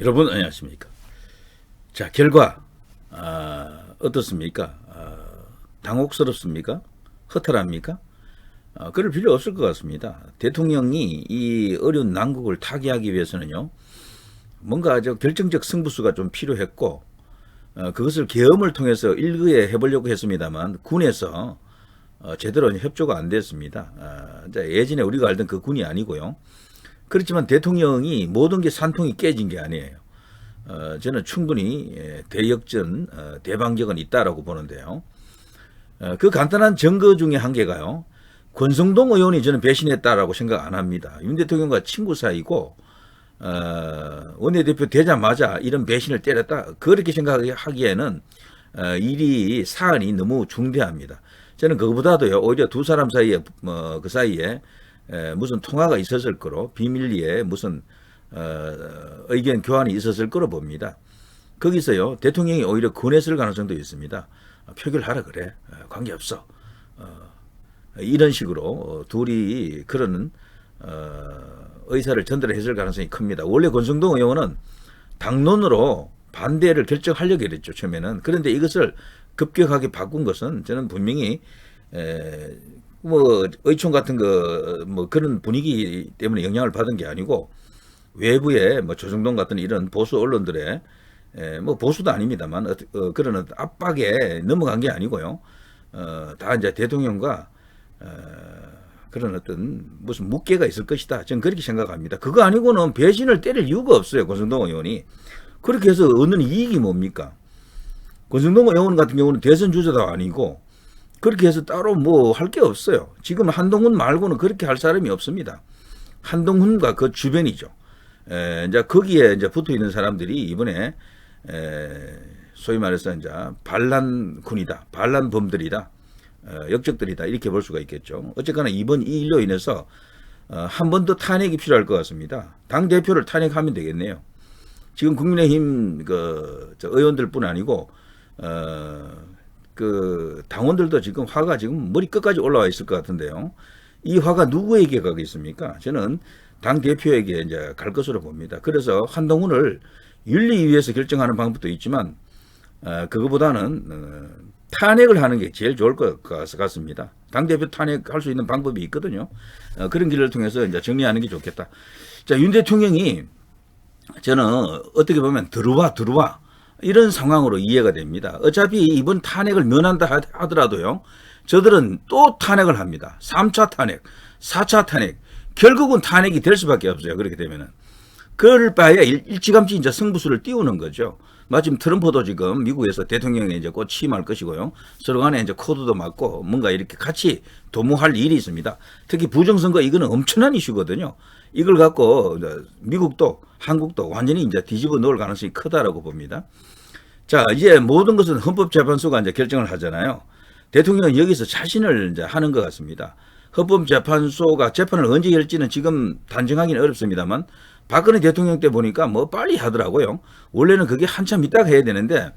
여러분 안녕하십니까. 자, 결과 어떻습니까? 당혹스럽습니까? 허탈합니까? 그럴 필요 없을 것 같습니다. 대통령이 이 어려운 난국을 타개하기 위해서는요, 뭔가 결정적 승부수가 좀 필요했고, 그것을 계엄을 통해서 일거에 해보려고 했습니다만 군에서 제대로 협조가 안 됐습니다. 예전에 우리가 알던 그 군이 아니고요. 그렇지만 대통령이 모든 게 산통이 깨진 게 아니에요. 저는 충분히 대역전, 대방적은 있다라고 보는데요. 그 간단한 증거 중에 한 개가요. 권성동 의원이 저는 배신했다라고 생각 안 합니다. 윤 대통령과 친구 사이고 원내대표 되자마자 이런 배신을 때렸다. 그렇게 생각하기에는 사안이 너무 중대합니다. 저는 그거보다도요, 오히려 두 사람 사이에 그 사이에 무슨 통화가 있었을 거로 비밀리에 무슨 의견 교환이 있었을 거로 봅니다. 거기서요, 대통령이 오히려 권했을 가능성도 있습니다. 표결하라 그래, 관계없어, 이런 식으로 둘이 그런 의사를 전달했을 가능성이 큽니다. 원래 권성동 의원은 당론으로 반대를 결정하려고 했죠, 처음에는. 그런데 이것을 급격하게 바꾼 것은 저는 분명히 의총 같은 그런 분위기 때문에 영향을 받은 게 아니고, 외부의 조정동 같은 이런 보수 언론들의 보수도 아닙니다만 그런 압박에 넘어간 게 아니고요. 다 이제 대통령과 그런 어떤 무슨 묵계가 있을 것이다. 저는 그렇게 생각합니다. 그거 아니고는 배신을 때릴 이유가 없어요, 권성동 의원이. 그렇게 해서 얻는 이익이 뭡니까? 권성동 의원 같은 경우는 대선 주자도 아니고 그렇게 해서 따로 할 게 없어요. 지금 한동훈 말고는 그렇게 할 사람이 없습니다. 한동훈과 그 주변이죠. 이제 거기에 이제 붙어 있는 사람들이 이번에 소위 말해서 이제 반란군이다, 반란범들이다, 역적들이다, 이렇게 볼 수가 있겠죠. 어쨌거나 이번 이 일로 인해서 한 번 더 탄핵이 필요할 것 같습니다. 당 대표를 탄핵하면 되겠네요. 지금 국민의힘 의원들뿐 아니고 그 당원들도 지금 화가 지금 머리 끝까지 올라와 있을 것 같은데요. 이 화가 누구에게 가겠습니까? 저는 당 대표에게 이제 갈 것으로 봅니다. 그래서 한동훈을 윤리 위해서 결정하는 방법도 있지만 그거보다는 탄핵을 하는 게 제일 좋을 것 같습니다. 당 대표 탄핵할 수 있는 방법이 있거든요. 그런 길을 통해서 이제 정리하는 게 좋겠다. 자, 윤 대통령이 저는 어떻게 보면 들어와 이런 상황으로 이해가 됩니다. 어차피 이번 탄핵을 면한다 하더라도요, 저들은 또 탄핵을 합니다. 3차 탄핵, 4차 탄핵, 결국은 탄핵이 될 수밖에 없어요. 그렇게 되면은. 그럴 바에 일찌감치 이제 승부수를 띄우는 거죠. 마침 트럼프도 지금 미국에서 대통령에 이제 곧 취임할 것이고요. 서로 간에 이제 코드도 맞고 뭔가 이렇게 같이 도모할 일이 있습니다. 특히 부정선거, 이거는 엄청난 이슈거든요. 이걸 갖고 미국도 한국도 완전히 이제 뒤집어 놓을 가능성이 크다라고 봅니다. 자, 이제 모든 것은 헌법재판소가 이제 결정을 하잖아요. 대통령은 여기서 자신을 이제 하는 것 같습니다. 헌법재판소가 재판을 언제 열지는 지금 단정하기는 어렵습니다만, 박근혜 대통령 때 보니까 빨리 하더라고요. 원래는 그게 한참 있다가 해야 되는데,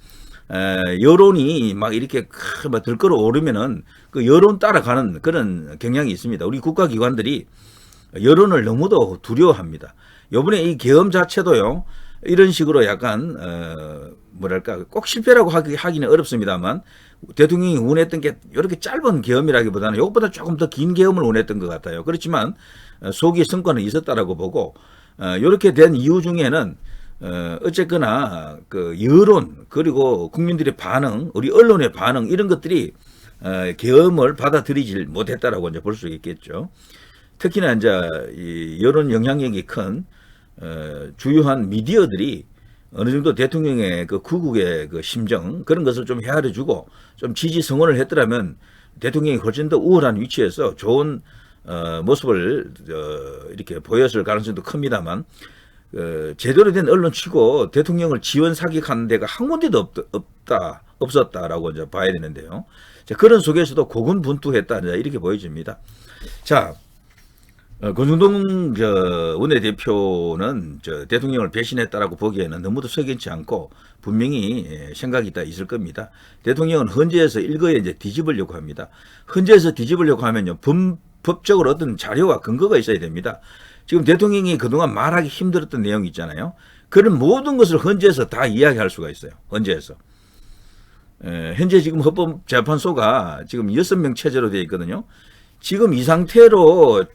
여론이 막 이렇게 막 들끓어 오르면은 그 여론 따라가는 그런 경향이 있습니다. 우리 국가기관들이 여론을 너무도 두려워합니다. 요번에 이 계엄 자체도요, 이런 식으로 약간 꼭 실패라고 하기는 어렵습니다만, 대통령이 원했던 게 이렇게 짧은 계엄이라기보다는 이것보다 조금 더 긴 계엄을 원했던 것 같아요. 그렇지만 소기의 성과는 있었다라고 보고, 이렇게 된 이유 중에는 어쨌거나 그 여론, 그리고 국민들의 반응, 우리 언론의 반응, 이런 것들이 계엄을 받아들이질 못했다라고 이제 볼 수 있겠죠. 특히나 이제 이 여론 영향력이 큰 주요한 미디어들이 어느 정도 대통령의 그 구국의 그 심정, 그런 것을 좀 헤아려주고 좀 지지 성원을 했더라면 대통령이 훨씬 더 우월한 위치에서 좋은 모습을 이렇게 보였을 가능성도 큽니다만, 제대로 된 언론치고 대통령을 지원 사격하는 데가 한 군데도 없었다라고 이제 봐야 되는데요. 자, 그런 속에서도 고군분투했다, 이렇게 보여집니다. 자, 권성동 원내대표는 대통령을 배신했다라고 보기에는 너무도 석연치 않고 분명히 생각이 있을 겁니다. 대통령은 헌재에서 일거에 이제 뒤집으려고 합니다. 헌재에서 뒤집으려고 하면요, 법적으로 어떤 자료와 근거가 있어야 됩니다. 지금 대통령이 그동안 말하기 힘들었던 내용이 있잖아요. 그런 모든 것을 헌재에서 다 이야기할 수가 있어요. 헌재에서. 현재 지금 헌법재판소가 지금 6명 체제로 되어 있거든요. 지금 이 상태로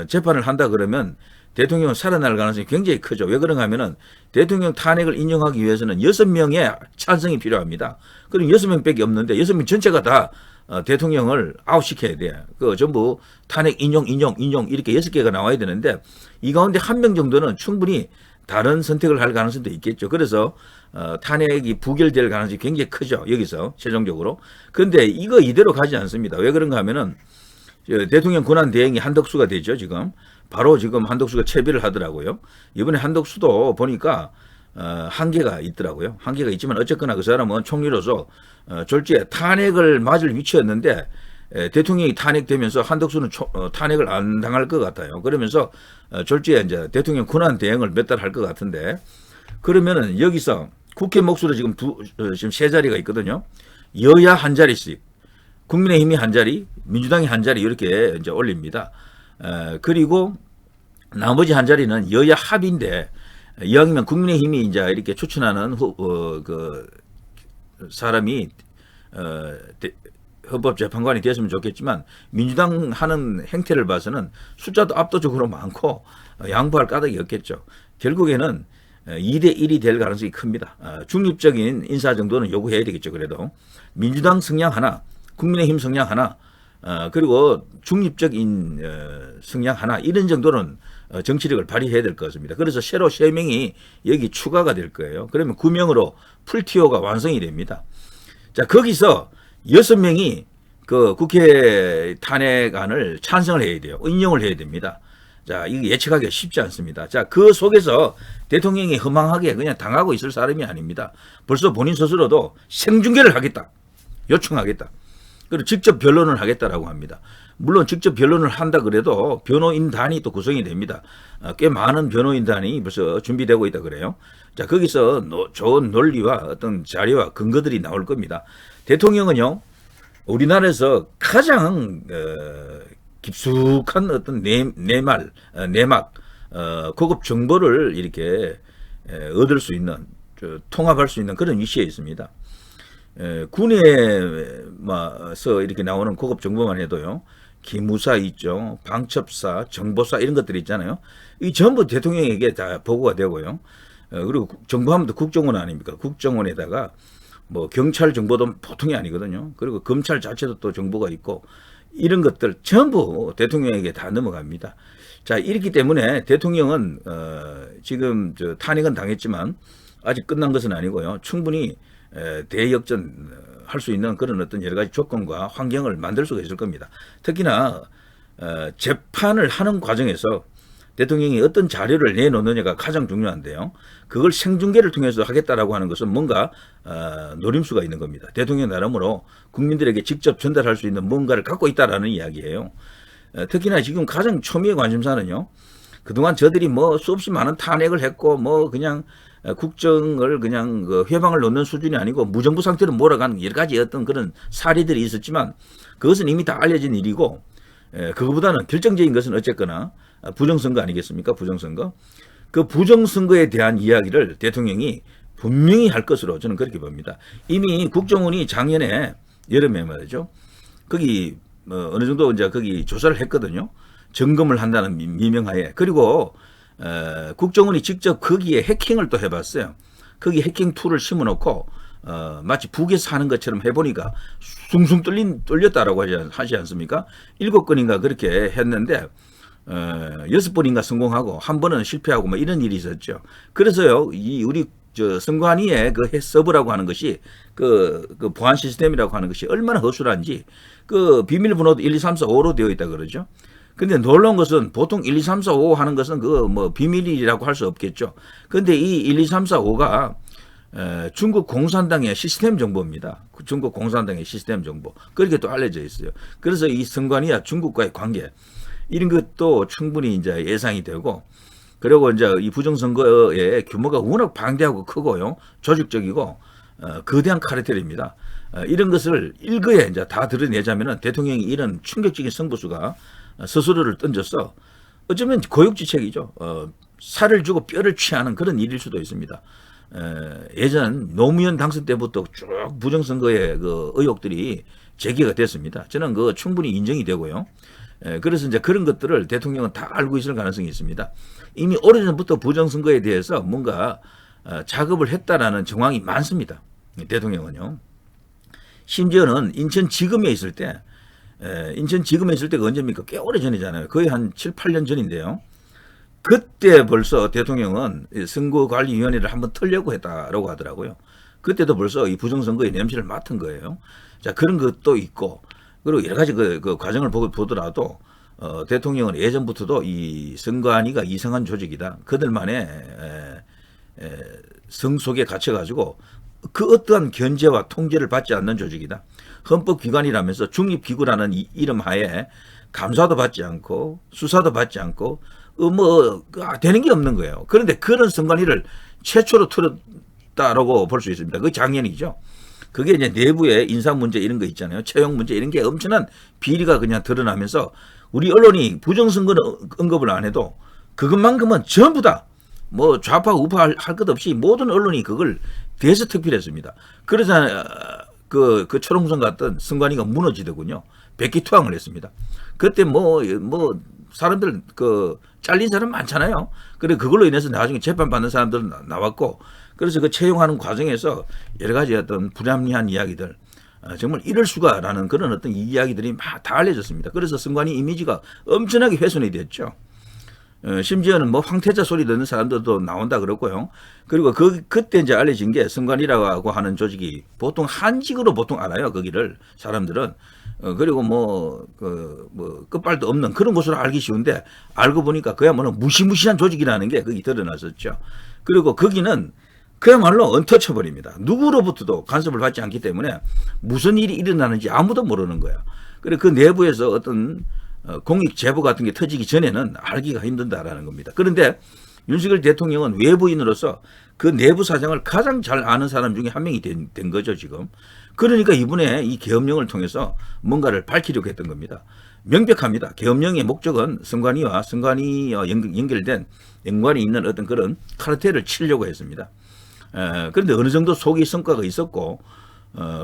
재판을 한다 그러면 대통령은 살아날 가능성이 굉장히 크죠. 왜 그런가 하면은 대통령 탄핵을 인용하기 위해서는 6명의 찬성이 필요합니다. 그럼 6명밖에 없는데 6명 전체가 다 대통령을 아웃시켜야 돼. 그 전부 탄핵 인용 이렇게 6개가 나와야 되는데 이 가운데 1명 정도는 충분히 다른 선택을 할 가능성도 있겠죠. 그래서 탄핵이 부결될 가능성이 굉장히 크죠. 여기서 최종적으로. 그런데 이거 이대로 가지 않습니다. 왜 그런가 하면은 대통령 권한 대행이 한덕수가 되죠. 지금 바로 지금 한덕수가 채비를 하더라고요. 이번에 한덕수도 보니까 한계가 있더라고요. 한계가 있지만 어쨌거나 그 사람은 총리로서 졸지에 탄핵을 맞을 위치였는데 대통령이 탄핵되면서 한덕수는 탄핵을 안 당할 것 같아요. 그러면서 졸지에 이제 대통령 권한 대행을 몇 달 할 것 같은데 그러면은 여기서 국회 몫으로 지금 지금 세 자리가 있거든요. 여야 한 자리씩, 국민의힘이 한 자리, 민주당이 한 자리 이렇게 이제 올립니다. 그리고 나머지 한 자리는 여야 합인데 이왕이면 국민의힘이 이제 이렇게 추천하는 그 사람이 헌법재판관이 됐으면 좋겠지만 민주당 하는 행태를 봐서는 숫자도 압도적으로 많고 양보할 까닭이 없겠죠. 결국에는 2대 1이 될 가능성이 큽니다. 중립적인 인사 정도는 요구해야 되겠죠. 그래도 민주당 성향 하나, 국민의힘 성향 하나, 그리고 중립적인 성향 하나 이런 정도는 정치력을 발휘해야 될 것 같습니다. 그래서 새로 3명이 여기 추가가 될 거예요. 그러면 9명으로 풀티오가 완성이 됩니다. 자, 거기서 6명이 그 국회 탄핵안을 찬성을 해야 돼요. 인용을 해야 됩니다. 자, 이게 예측하기가 쉽지 않습니다. 자, 그 속에서 대통령이 허망하게 그냥 당하고 있을 사람이 아닙니다. 벌써 본인 스스로도 생중계를 하겠다. 요청하겠다. 그리고 직접 변론을 하겠다라고 합니다. 물론 직접 변론을 한다 그래도 변호인단이 또 구성이 됩니다. 꽤 많은 변호인단이 벌써 준비되고 있다 그래요. 자, 거기서 좋은 논리와 어떤 자료와 근거들이 나올 겁니다. 대통령은요, 우리나라에서 가장 깊숙한 어떤 내막, 고급 정보를 이렇게 얻을 수 있는, 통합할 수 있는 그런 위치에 있습니다. 군에서 이렇게 나오는 고급 정보만 해도요, 기무사 있죠, 방첩사, 정보사 이런 것들이 있잖아요. 이 전부 대통령에게 다 보고가 되고요. 그리고 정보하면 또 국정원 아닙니까? 국정원에다가 뭐 경찰 정보도 보통이 아니거든요. 그리고 검찰 자체도 또 정보가 있고 이런 것들 전부 대통령에게 다 넘어갑니다. 자, 이렇기 때문에 대통령은 지금 탄핵은 당했지만 아직 끝난 것은 아니고요. 충분히 대역전 할 수 있는 그런 어떤 여러 가지 조건과 환경을 만들 수가 있을 겁니다. 특히나 재판을 하는 과정에서 대통령이 어떤 자료를 내놓느냐가 가장 중요한데요. 그걸 생중계를 통해서 하겠다라고 하는 것은 뭔가 노림수가 있는 겁니다. 대통령 나름으로 국민들에게 직접 전달할 수 있는 뭔가를 갖고 있다라는 이야기예요. 특히나 지금 가장 초미의 관심사는요. 그동안 저들이 뭐 수없이 많은 탄핵을 했고 뭐 그냥 국정을 그냥 그 회방을 놓는 수준이 아니고 무정부 상태로 몰아가는 여러 가지 어떤 그런 사례들이 있었지만 그것은 이미 다 알려진 일이고 그거보다는 결정적인 것은 어쨌거나 부정선거 아니겠습니까? 부정선거. 그 부정선거에 대한 이야기를 대통령이 분명히 할 것으로 저는 그렇게 봅니다. 이미 국정원이 작년에 여름에 말이죠. 거기 어느 정도 이제 거기 조사를 했거든요. 점검을 한다는 미명하에. 그리고 국정원이 직접 거기에 해킹을 또 해봤어요. 거기 해킹 툴을 심어놓고 마치 북에서 하는 것처럼 해보니까 숭숭 뚫렸다라고 하지 않습니까? 7건인가 그렇게 했는데 6번인가 성공하고 한 번은 실패하고 뭐 이런 일이 있었죠. 그래서요, 우리 선관위의 그 서버라고 하는 것이 그 보안 시스템이라고 하는 것이 얼마나 허술한지 그 비밀번호도 1, 2, 3, 4, 5로 되어 있다 그러죠. 근데 놀라운 것은 보통 1, 2, 3, 4, 5 하는 것은 그 뭐 비밀이라고 할 수 없겠죠. 근데 이 1, 2, 3, 4, 5가 중국 공산당의 시스템 정보입니다. 중국 공산당의 시스템 정보. 그렇게 또 알려져 있어요. 그래서 이 선관위와 중국과의 관계 이런 것도 충분히 이제 예상이 되고 그리고 이제 이 부정선거의 규모가 워낙 방대하고 크고요. 조직적이고 거대한 카르텔입니다. 이런 것을 일거에 이제 다 드러내자면은 대통령이 이런 충격적인 승부수가 스스로를 던져서 어쩌면 고육지책이죠. 살을 주고 뼈를 취하는 그런 일일 수도 있습니다. 예전 노무현 당선 때부터 쭉 부정선거의 그 의혹들이 제기가 됐습니다. 저는 그 충분히 인정이 되고요. 그래서 이제 그런 것들을 대통령은 다 알고 있을 가능성이 있습니다. 이미 오래전부터 부정선거에 대해서 뭔가 작업을 했다라는 정황이 많습니다. 대통령은요. 심지어는 인천지검에 있을 때, 인천지검에 있을 때가 언제입니까? 꽤 오래 전이잖아요. 거의 한 7, 8년 전인데요. 그때 벌써 대통령은 선거관리위원회를 한번 털려고 했다라고 하더라고요. 그때도 벌써 이 부정선거의 냄새를 맡은 거예요. 자, 그런 것도 있고, 그리고 여러 가지 그 과정을 보더라도, 대통령은 예전부터도 이 선관위가 이상한 조직이다. 그들만의 성 속에 갇혀가지고 그 어떠한 견제와 통제를 받지 않는 조직이다. 헌법기관이라면서 중립기구라는 이름 하에 감사도 받지 않고 수사도 받지 않고 되는 게 없는 거예요. 그런데 그런 선관위를 최초로 틀었다라고 볼 수 있습니다. 그게 작년이죠. 그게 이제 내부의 인사 문제 이런 거 있잖아요. 채용 문제 이런 게 엄청난 비리가 그냥 드러나면서 우리 언론이 부정선거는 언급을 안 해도 그것만큼은 전부 다 뭐 좌파 우파 할 것 없이 모든 언론이 그걸 대서특필했습니다. 그러자 그 초롱성 같던 선관위가 무너지더군요. 백기투항을 했습니다. 그때 사람들 잘린 사람 많잖아요. 그래 그걸로 인해서 나중에 재판 받는 사람들은 나왔고, 그래서 그 채용하는 과정에서 여러 가지 어떤 불합리한 이야기들, 정말 이럴 수가라는 그런 어떤 이야기들이 막 다 알려졌습니다. 그래서 선관위 이미지가 엄청나게 훼손이 됐죠. 심지어는 황태자 소리 듣는 사람들도 나온다 그랬고요. 그리고 그때 이제 알려진 게 선관위라고 하는 조직이 보통 한직으로 보통 알아요. 거기를 사람들은. 그리고 끝발도 없는 그런 곳으로 알기 쉬운데, 알고 보니까 그야말로 무시무시한 조직이라는 게 거기 드러났었죠. 그리고 거기는 그야말로 언터처블입니다. 누구로부터도 간섭을 받지 않기 때문에 무슨 일이 일어나는지 아무도 모르는 거야. 그리고 그 내부에서 어떤 공익 제보 같은 게 터지기 전에는 알기가 힘든다라는 겁니다. 그런데 윤석열 대통령은 외부인으로서 그 내부 사정을 가장 잘 아는 사람 중에 한 명이 된 거죠, 지금. 그러니까 이번에 이 계엄령을 통해서 뭔가를 밝히려고 했던 겁니다. 명백합니다. 계엄령의 목적은 선관위와 연결된 연관이 있는 어떤 그런 카르텔을 치려고 했습니다. 그런데 어느 정도 속이 성과가 있었고,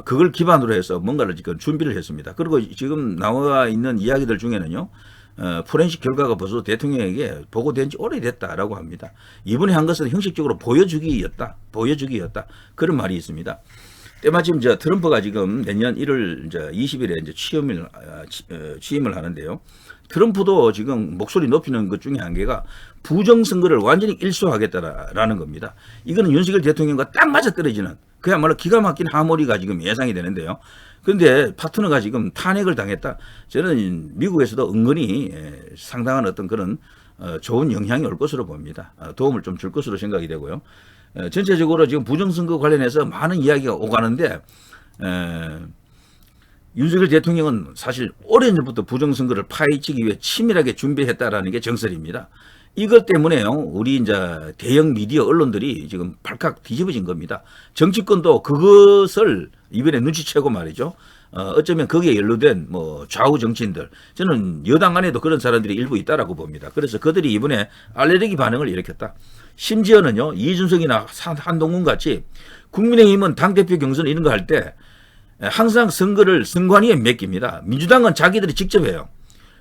그걸 기반으로 해서 뭔가를 지금 준비를 했습니다. 그리고 지금 나와 있는 이야기들 중에는요, 포렌식 결과가 벌써 대통령에게 보고된 지 오래됐다라고 합니다. 이번에 한 것은 형식적으로 보여주기였다. 그런 말이 있습니다. 때마침 트럼프가 지금 내년 1월 20일에 취임을 하는데요. 트럼프도 지금 목소리 높이는 것 중에 한 개가 부정선거를 완전히 일소하겠다라는 겁니다. 이거는 윤석열 대통령과 딱 맞아떨어지는 그야말로 기가 막힌 하모니가 지금 예상이 되는데요. 그런데 파트너가 지금 탄핵을 당했다. 저는 미국에서도 은근히 상당한 어떤 그런 좋은 영향이 올 것으로 봅니다. 도움을 좀 줄 것으로 생각이 되고요. 전체적으로 지금 부정선거 관련해서 많은 이야기가 오가는데, 윤석열 대통령은 사실 오래전부터 부정선거를 파헤치기 위해 치밀하게 준비했다라는 게 정설입니다. 이것 때문에요, 우리 대형 미디어 언론들이 지금 발칵 뒤집어진 겁니다. 정치권도 그것을 이번에 눈치채고 말이죠. 어쩌면 거기에 연루된 좌우 정치인들, 저는 여당 안에도 그런 사람들이 일부 있다라고 봅니다. 그래서 그들이 이번에 알레르기 반응을 일으켰다. 심지어는요, 이준석이나 한동훈 같이 국민의힘은 당대표 경선 이런 거 할 때 항상 선거를 선관위에 맡깁니다. 민주당은 자기들이 직접 해요.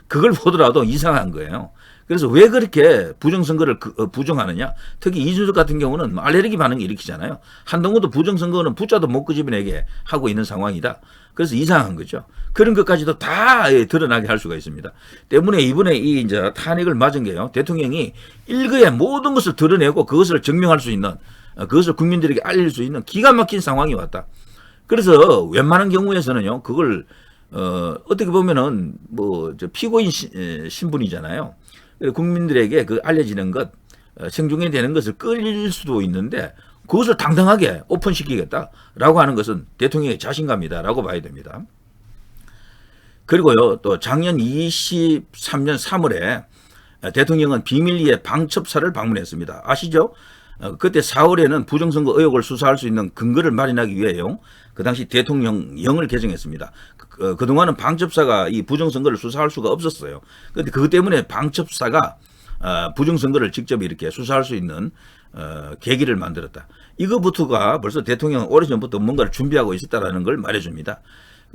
그걸 보더라도 이상한 거예요. 그래서 왜 그렇게 부정선거를 부정하느냐? 특히 이준석 같은 경우는 알레르기 반응을 일으키잖아요. 한동훈도 부정선거는 붙자도 못 끄집어내게 하고 있는 상황이다. 그래서 이상한 거죠. 그런 것까지도 다 드러나게 할 수가 있습니다. 때문에 이번에 탄핵을 맞은 게요, 대통령이 일거에 모든 것을 드러내고 그것을 증명할 수 있는, 그것을 국민들에게 알릴 수 있는 기가 막힌 상황이 왔다. 그래서 웬만한 경우에서는요, 그걸 어떻게 보면은 피고인 신분이잖아요. 국민들에게 알려지는 것, 생중계 되는 것을 끌릴 수도 있는데 그것을 당당하게 오픈시키겠다라고 하는 것은 대통령의 자신감이다라고 봐야 됩니다. 그리고요, 또 작년 23년 3월에 대통령은 비밀리에 방첩사를 방문했습니다. 아시죠? 그때 4월에는 부정선거 의혹을 수사할 수 있는 근거를 마련하기 위해요, 그 당시 대통령령을 개정했습니다. 그동안은 방첩사가 이 부정선거를 수사할 수가 없었어요. 그런데 그것 때문에 방첩사가 부정선거를 직접 이렇게 수사할 수 있는 계기를 만들었다. 이거부터가 벌써 대통령은 오래전부터 뭔가를 준비하고 있었다라는 걸 말해줍니다.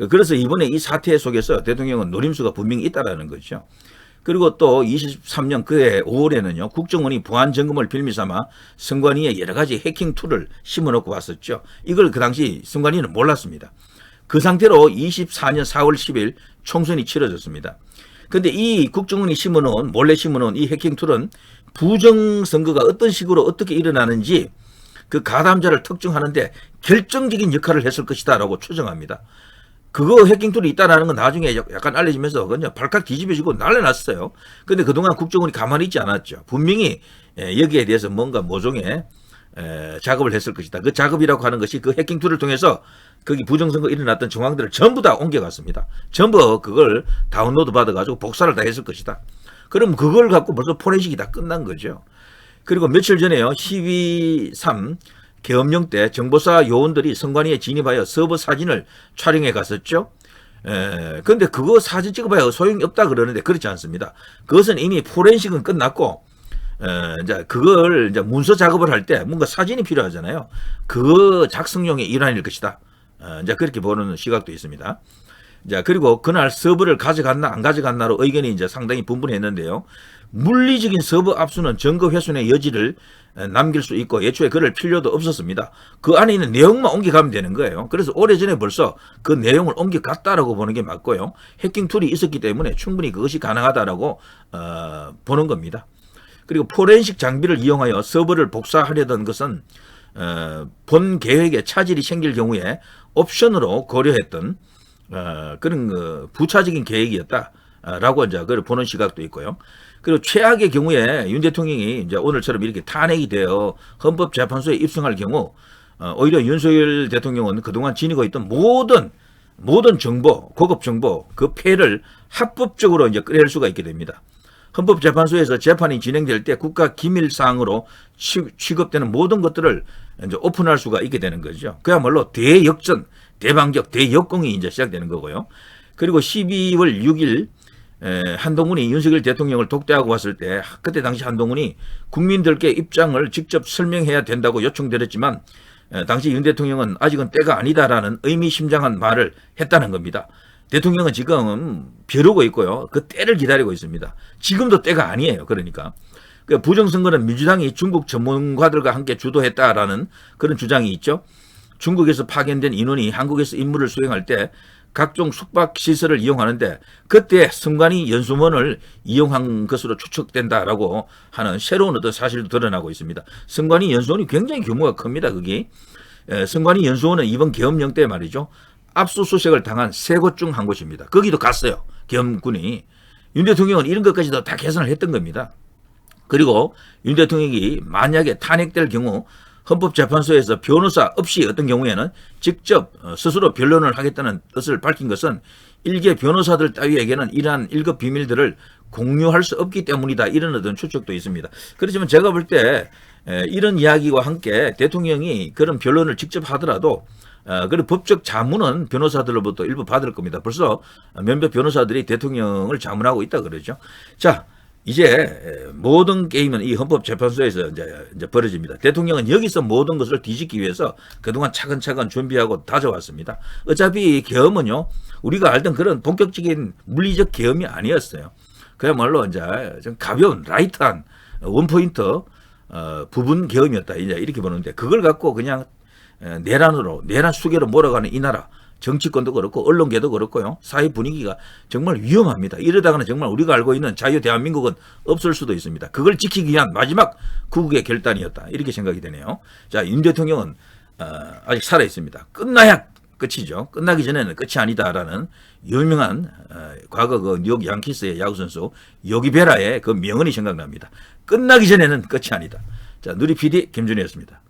그래서 이번에 이 사태 속에서 대통령은 노림수가 분명히 있다라는 거죠. 그리고 또 23년 그해 5월에는요, 국정원이 보안 점검을 빌미 삼아 선관위에 여러 가지 해킹 툴을 심어놓고 왔었죠. 이걸 그 당시 선관위는 몰랐습니다. 그 상태로 24년 4월 10일 총선이 치러졌습니다. 근데 이 국정원이 몰래 심어놓은 이 해킹 툴은 부정선거가 어떤 식으로 어떻게 일어나는지 그 가담자를 특정하는데 결정적인 역할을 했을 것이다라고 추정합니다. 그거 해킹 툴이 있다라는 건 나중에 약간 알려지면서 그냥 발칵 뒤집어지고 난리 났어요. 근데 그동안 국정원이 가만히 있지 않았죠. 분명히 여기에 대해서 뭔가 모종의 작업을 했을 것이다. 그 작업이라고 하는 것이 그 해킹 툴을 통해서 거기 부정선거 일어났던 정황들을 전부 다 옮겨갔습니다. 전부 그걸 다운로드 받아가지고 복사를 다 했을 것이다. 그럼 그걸 갖고 벌써 포렌식이 다 끝난 거죠. 그리고 며칠 전에요, 12.3 계엄령 때 정보사 요원들이 선관위에 진입하여 서버 사진을 촬영해 갔었죠. 근데 그거 사진 찍어봐야 소용이 없다 그러는데 그렇지 않습니다. 그것은 이미 포렌식은 끝났고, 이제 그걸 이제 문서 작업을 할 때 뭔가 사진이 필요하잖아요. 그 작성용의 일환일 것이다. 이제 그렇게 보는 시각도 있습니다. 자, 그리고 그날 서버를 가져갔나 안 가져갔나로 의견이 이제 상당히 분분했는데요. 물리적인 서버 압수는 증거 훼손의 여지를 남길 수 있고 애초에 그럴 필요도 없었습니다. 그 안에 있는 내용만 옮겨가면 되는 거예요. 그래서 오래전에 벌써 그 내용을 옮겨갔다라고 보는 게 맞고요. 해킹 툴이 있었기 때문에 충분히 그것이 가능하다라고 보는 겁니다. 그리고 포렌식 장비를 이용하여 서버를 복사하려던 것은 본 계획에 차질이 생길 경우에 옵션으로 고려했던 그런 부차적인 계획이었다라고 이제 그걸 보는 시각도 있고요. 그리고 최악의 경우에 윤 대통령이 이제 오늘처럼 이렇게 탄핵이 되어 헌법재판소에 입성할 경우 오히려 윤석열 대통령은 그동안 지니고 있던 모든 정보, 고급 정보 그 폐를 합법적으로 이제 끌어낼 수가 있게 됩니다. 헌법재판소에서 재판이 진행될 때 국가기밀사항으로 취급되는 모든 것들을 이제 오픈할 수가 있게 되는 거죠. 그야말로 대역전, 대방적, 대역공이 이제 시작되는 거고요. 그리고 12월 6일 한동훈이 윤석열 대통령을 독대하고 왔을 때 그때 당시 한동훈이 국민들께 입장을 직접 설명해야 된다고 요청드렸지만 당시 윤 대통령은 아직은 때가 아니다라는 의미심장한 말을 했다는 겁니다. 대통령은 지금 벼르고 있고요. 그 때를 기다리고 있습니다. 지금도 때가 아니에요. 그러니까. 부정선거는 민주당이 중국 전문가들과 함께 주도했다라는 그런 주장이 있죠. 중국에서 파견된 인원이 한국에서 임무를 수행할 때 각종 숙박시설을 이용하는데 그때 선관위 연수원을 이용한 것으로 추측된다라고 하는 새로운 어떤 사실도 드러나고 있습니다. 선관위 연수원이 굉장히 규모가 큽니다. 그게. 선관위 연수원은 이번 계엄령 때 말이죠. 압수수색을 당한 세 곳 중 한 곳입니다. 거기도 갔어요. 계엄군이. 윤 대통령은 이런 것까지도 다 계산을 했던 겁니다. 그리고 윤 대통령이 만약에 탄핵될 경우 헌법재판소에서 변호사 없이 어떤 경우에는 직접 스스로 변론을 하겠다는 뜻을 밝힌 것은 일개 변호사들 따위에게는 이러한 일급 비밀들을 공유할 수 없기 때문이다. 이런 어떤 추측도 있습니다. 그렇지만 제가 볼 때 이런 이야기와 함께 대통령이 그런 변론을 직접 하더라도 그리고 법적 자문은 변호사들로부터 일부 받을 겁니다. 벌써 몇몇 변호사들이 대통령을 자문하고 있다 그러죠. 자, 이제 모든 게임은 이 헌법재판소에서 이제 벌어집니다. 대통령은 여기서 모든 것을 뒤집기 위해서 그동안 차근차근 준비하고 다져왔습니다. 어차피 계엄은요, 우리가 알던 그런 본격적인 물리적 계엄이 아니었어요. 그야말로 이제 좀 가벼운 라이트한 원포인트 부분 계엄이었다. 이제 이렇게 보는데 그걸 갖고 그냥 내란 수계로 몰아가는 이 나라 정치권도 그렇고 언론계도 그렇고요. 사회 분위기가 정말 위험합니다. 이러다가는 정말 우리가 알고 있는 자유 대한민국은 없을 수도 있습니다. 그걸 지키기 위한 마지막 구국의 결단이었다. 이렇게 생각이 되네요. 자, 윤 대통령은 아직 살아 있습니다. 끝나야 끝이죠. 끝나기 전에는 끝이 아니다라는 유명한 과거 그 뉴욕 양키스의 야구 선수 요기 베라의 그 명언이 생각납니다. 끝나기 전에는 끝이 아니다. 자, 누리 PD 김준희였습니다.